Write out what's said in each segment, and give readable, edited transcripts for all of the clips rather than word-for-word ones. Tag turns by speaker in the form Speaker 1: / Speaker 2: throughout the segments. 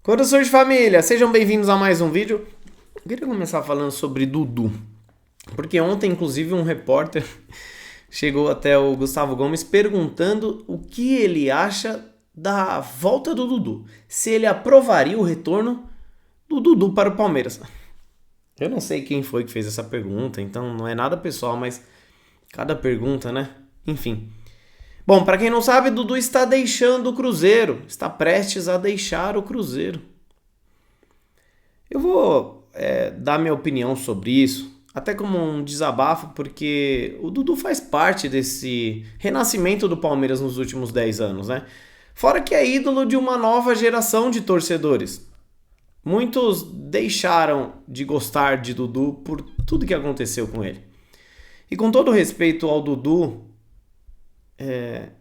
Speaker 1: Corações de família, sejam bem-vindos a mais um vídeo. Eu queria começar falando sobre Dudu, porque ontem, inclusive, um repórter chegou até o Gustavo Gomes perguntando o que ele acha da volta do Dudu, se ele aprovaria o retorno do Dudu para o Palmeiras. Eu não sei quem foi que fez essa pergunta, então não é nada pessoal, mas cada pergunta, né? Enfim. Bom, para quem não sabe, Dudu está deixando o Cruzeiro, está prestes a deixar o Cruzeiro. Eu vou dar minha opinião sobre isso, até como um desabafo, porque o Dudu faz parte desse renascimento do Palmeiras nos últimos 10 anos, né? Fora que é ídolo de uma nova geração de torcedores. Muitos deixaram de gostar de Dudu por tudo que aconteceu com ele. E com todo respeito ao Dudu,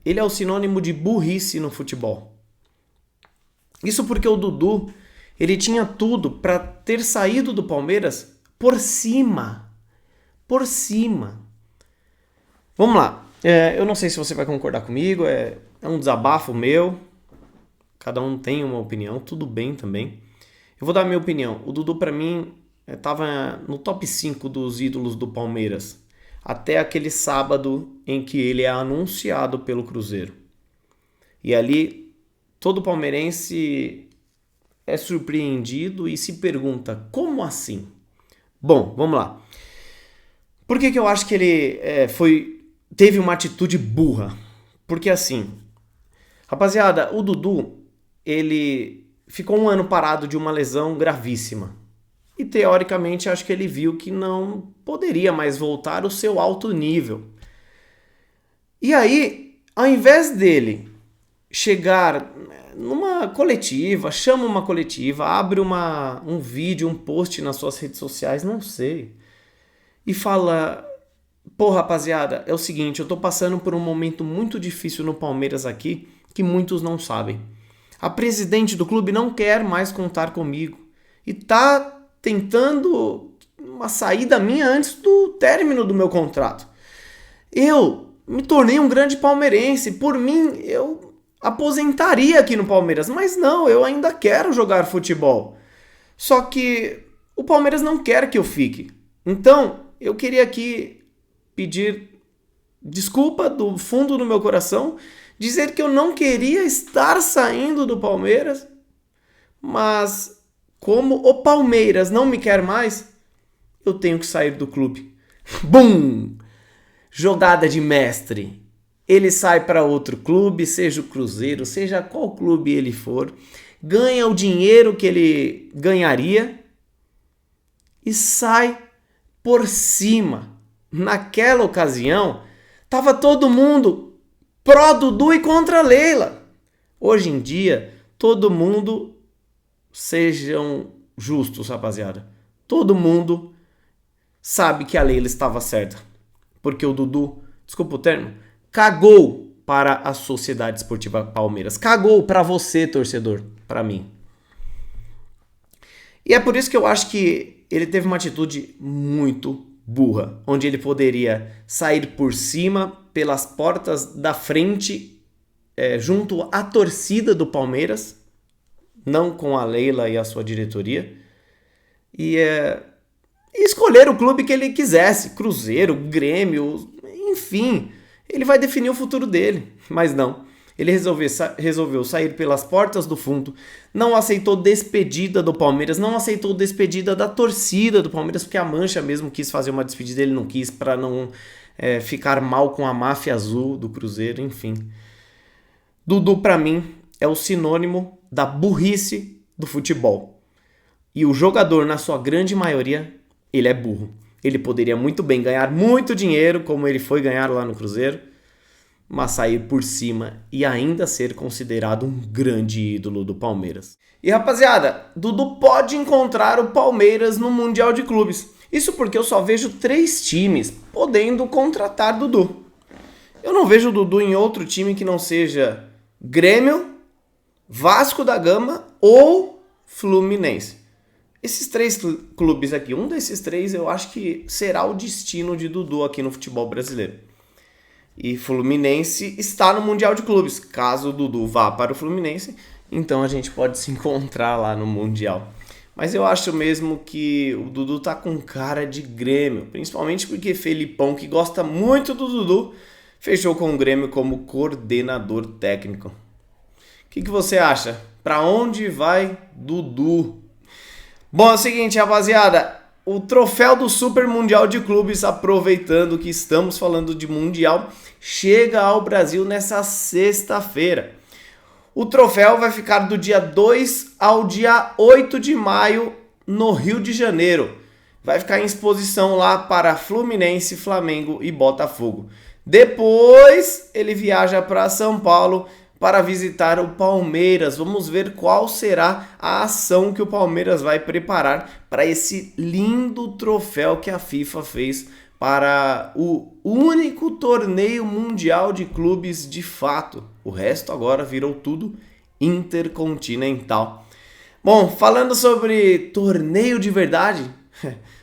Speaker 1: ele é o sinônimo de burrice no futebol. Isso porque o Dudu, ele tinha tudo para ter saído do Palmeiras por cima. Por cima. Vamos lá. Eu não sei se você vai concordar comigo, é um desabafo meu. Cada um tem uma opinião, tudo bem também. Eu vou dar a minha opinião. O Dudu, para mim, estava no top 5 dos ídolos do Palmeiras. Até aquele sábado em que ele é anunciado pelo Cruzeiro. E ali, todo palmeirense é surpreendido e se pergunta, como assim? Bom, vamos lá. Por que eu acho que ele teve uma atitude burra? Porque assim, rapaziada, o Dudu, ele ficou um ano parado de uma lesão gravíssima. E teoricamente acho que ele viu que não poderia mais voltar ao seu alto nível. E aí, ao invés dele chegar numa coletiva, chama uma coletiva, abre um vídeo, um post nas suas redes sociais, não sei, e fala: pô, rapaziada, é o seguinte, eu tô passando por um momento muito difícil no Palmeiras aqui, que muitos não sabem. A presidente do clube não quer mais contar comigo e tá tentando uma saída minha antes do término do meu contrato. Eu me tornei um grande palmeirense, por mim eu aposentaria aqui no Palmeiras, mas não, eu ainda quero jogar futebol. Só que o Palmeiras não quer que eu fique. Então, eu queria aqui pedir desculpa do fundo do meu coração, dizer que eu não queria estar saindo do Palmeiras, mas como o Palmeiras não me quer mais, eu tenho que sair do clube. Bum! Jogada de mestre. Ele sai para outro clube, seja o Cruzeiro, seja qual clube ele for, ganha o dinheiro que ele ganharia e sai por cima. Naquela ocasião, tava todo mundo pró Dudu e contra a Leila. Hoje em dia, todo mundo, sejam justos, rapaziada, todo mundo sabe que a Leila estava certa. Porque o Dudu, desculpa o termo, cagou para a Sociedade Esportiva Palmeiras. Cagou para você, torcedor, para mim. E é por isso que eu acho que ele teve uma atitude muito burra, onde ele poderia sair por cima, pelas portas da frente, junto à torcida do Palmeiras, não com a Leila e a sua diretoria, e escolher o clube que ele quisesse, Cruzeiro, Grêmio, enfim, ele vai definir o futuro dele, mas não. Ele resolveu sair pelas portas do fundo, não aceitou despedida do Palmeiras, não aceitou despedida da torcida do Palmeiras, porque a Mancha mesmo quis fazer uma despedida, ele não quis, para não ficar mal com a máfia azul do Cruzeiro, enfim. Dudu, para mim, é o sinônimo da burrice do futebol. E o jogador, na sua grande maioria, ele é burro. Ele poderia muito bem ganhar muito dinheiro, como ele foi ganhar lá no Cruzeiro, mas sair por cima e ainda ser considerado um grande ídolo do Palmeiras. E rapaziada, Dudu pode encontrar o Palmeiras no Mundial de Clubes. Isso porque eu só vejo 3 times podendo contratar Dudu. Eu não vejo Dudu em outro time que não seja Grêmio, Vasco da Gama ou Fluminense. Esses 3 clubes aqui, um desses 3 eu acho que será o destino de Dudu aqui no futebol brasileiro. E Fluminense está no Mundial de Clubes. Caso o Dudu vá para o Fluminense, então a gente pode se encontrar lá no Mundial. Mas eu acho mesmo que o Dudu tá com cara de Grêmio, principalmente porque Felipão, que gosta muito do Dudu, fechou com o Grêmio como coordenador técnico. O que você acha? Pra onde vai Dudu? Bom, é o seguinte, rapaziada, o troféu do Super Mundial de Clubes, aproveitando que estamos falando de Mundial, chega ao Brasil nessa sexta-feira. O troféu vai ficar do dia 2 ao dia 8 de maio no Rio de Janeiro. Vai ficar em exposição lá para Fluminense, Flamengo e Botafogo. Depois ele viaja para São Paulo para visitar o Palmeiras. Vamos ver qual será a ação que o Palmeiras vai preparar para esse lindo troféu que a FIFA fez para o único torneio mundial de clubes de fato. O resto agora virou tudo intercontinental. Bom, falando sobre torneio de verdade,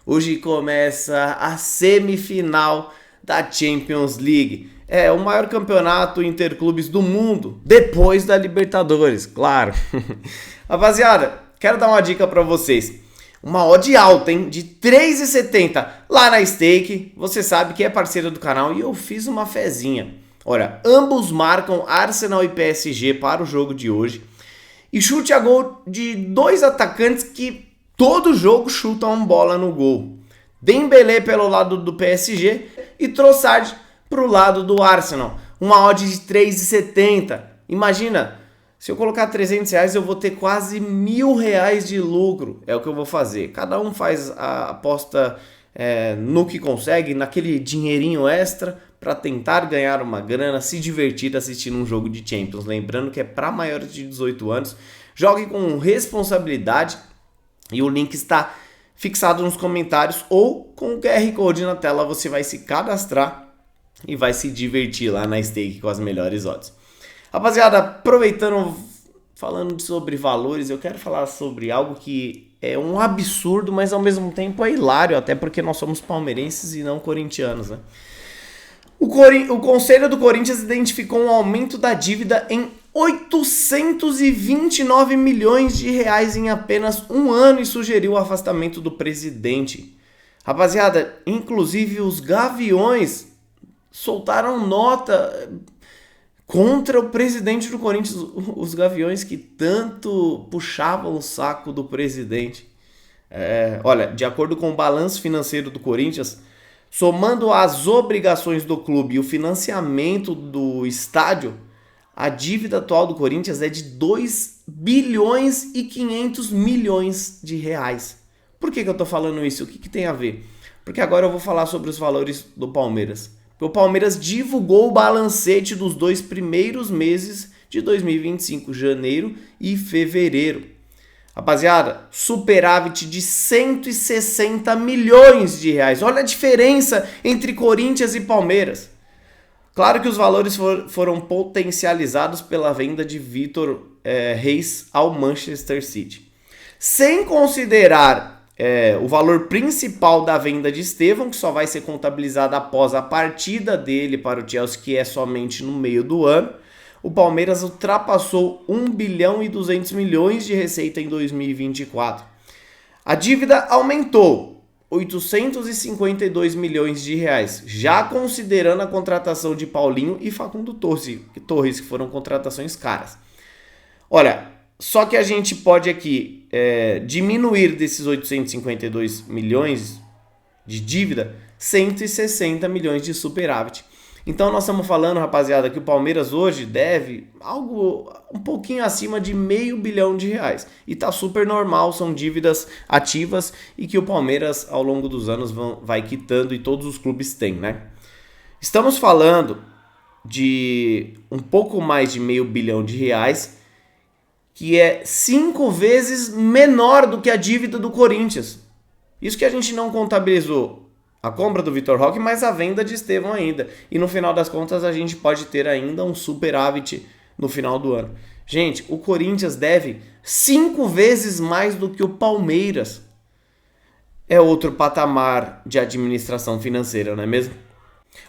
Speaker 1: hoje começa a semifinal da Champions League. É o maior campeonato interclubes do mundo, depois da Libertadores, claro. Rapaziada, quero dar uma dica para vocês. Uma odd alta, hein? De 3,70 lá na Stake. Você sabe que é parceira do canal e eu fiz uma fezinha. Olha, ambos marcam Arsenal e PSG para o jogo de hoje. E chute a gol de dois atacantes que todo jogo chutam bola no gol. Dembélé pelo lado do PSG e Trossard pro lado do Arsenal. Uma odd de 3,70. Imagina, se eu colocar R$300 eu vou ter quase R$1.000 de lucro. É o que eu vou fazer. Cada um faz a aposta no que consegue, naquele dinheirinho extra para tentar ganhar uma grana, se divertir assistindo um jogo de Champions. Lembrando que é para maiores de 18 anos. Jogue com responsabilidade e o link está fixado nos comentários ou com o QR Code na tela. Você vai se cadastrar e vai se divertir lá na Stake com as melhores odds. Rapaziada, aproveitando, falando sobre valores, eu quero falar sobre algo que é um absurdo, mas ao mesmo tempo é hilário, até porque nós somos palmeirenses e não corintianos, né? O Conselho do Corinthians identificou um aumento da dívida em 829 milhões de reais em apenas um ano e sugeriu o afastamento do presidente. Rapaziada, inclusive os Gaviões soltaram nota contra o presidente do Corinthians, os Gaviões que tanto puxavam o saco do presidente. Olha, de acordo com o balanço financeiro do Corinthians, somando as obrigações do clube e o financiamento do estádio, a dívida atual do Corinthians é de 2 bilhões e 500 milhões de reais. Por que eu tô falando isso? O que tem a ver? Porque agora eu vou falar sobre os valores do Palmeiras. O Palmeiras divulgou o balancete dos 2 primeiros meses de 2025, janeiro e fevereiro. Rapaziada, superávit de 160 milhões de reais. Olha a diferença entre Corinthians e Palmeiras. Claro que os valores foram potencializados pela venda de Vitor Reis ao Manchester City. Sem considerar o valor principal da venda de Estevão, que só vai ser contabilizado após a partida dele para o Chelsea, que é somente no meio do ano, o Palmeiras ultrapassou 1 bilhão e 200 milhões de receita em 2024. A dívida aumentou 852 milhões de reais, já considerando a contratação de Paulinho e Facundo Torres, que foram contratações caras. Olha, só que a gente pode aqui diminuir desses 852 milhões de dívida 160 milhões de superávit. Então nós estamos falando, rapaziada, que o Palmeiras hoje deve algo um pouquinho acima de R$500 milhão. E tá super normal, são dívidas ativas e que o Palmeiras ao longo dos anos vai quitando e todos os clubes têm, né? Estamos falando de um pouco mais de R$500 milhão, que é 5 vezes menor do que a dívida do Corinthians. Isso que a gente não contabilizou. A compra do Vitor Roque, mas a venda de Estevão ainda. E no final das contas a gente pode ter ainda um superávit no final do ano. Gente, o Corinthians deve 5 vezes mais do que o Palmeiras. É outro patamar de administração financeira, não é mesmo?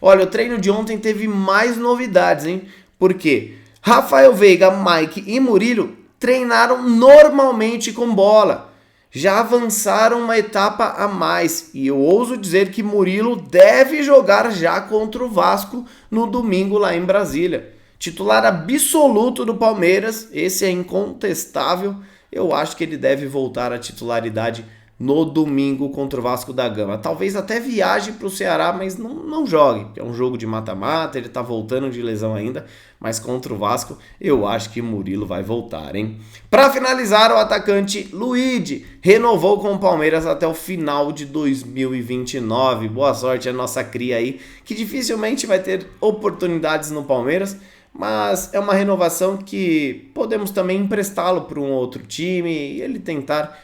Speaker 1: Olha, o treino de ontem teve mais novidades, hein? Porque Rafael Veiga, Mike e Murilo treinaram normalmente com bola. Já avançaram uma etapa a mais e eu ouso dizer que Murilo deve jogar já contra o Vasco no domingo lá em Brasília. Titular absoluto do Palmeiras, esse é incontestável. Eu acho que ele deve voltar à titularidade no domingo contra o Vasco da Gama. Talvez até viaje para o Ceará, mas não jogue. É um jogo de mata-mata, ele tá voltando de lesão ainda, mas contra o Vasco eu acho que Murilo vai voltar, hein? Para finalizar, o atacante Luigi renovou com o Palmeiras até o final de 2029. Boa sorte a nossa cria aí, que dificilmente vai ter oportunidades no Palmeiras, mas é uma renovação que podemos também emprestá-lo para um outro time e ele tentar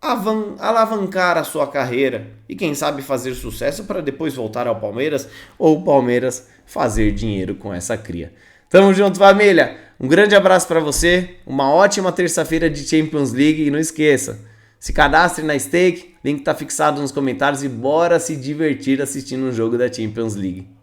Speaker 1: alavancar a sua carreira e quem sabe fazer sucesso para depois voltar ao Palmeiras ou o Palmeiras fazer dinheiro com essa cria. Tamo junto, família! Um grande abraço para você, uma ótima terça-feira de Champions League e não esqueça, se cadastre na Stake, link tá fixado nos comentários e bora se divertir assistindo um jogo da Champions League.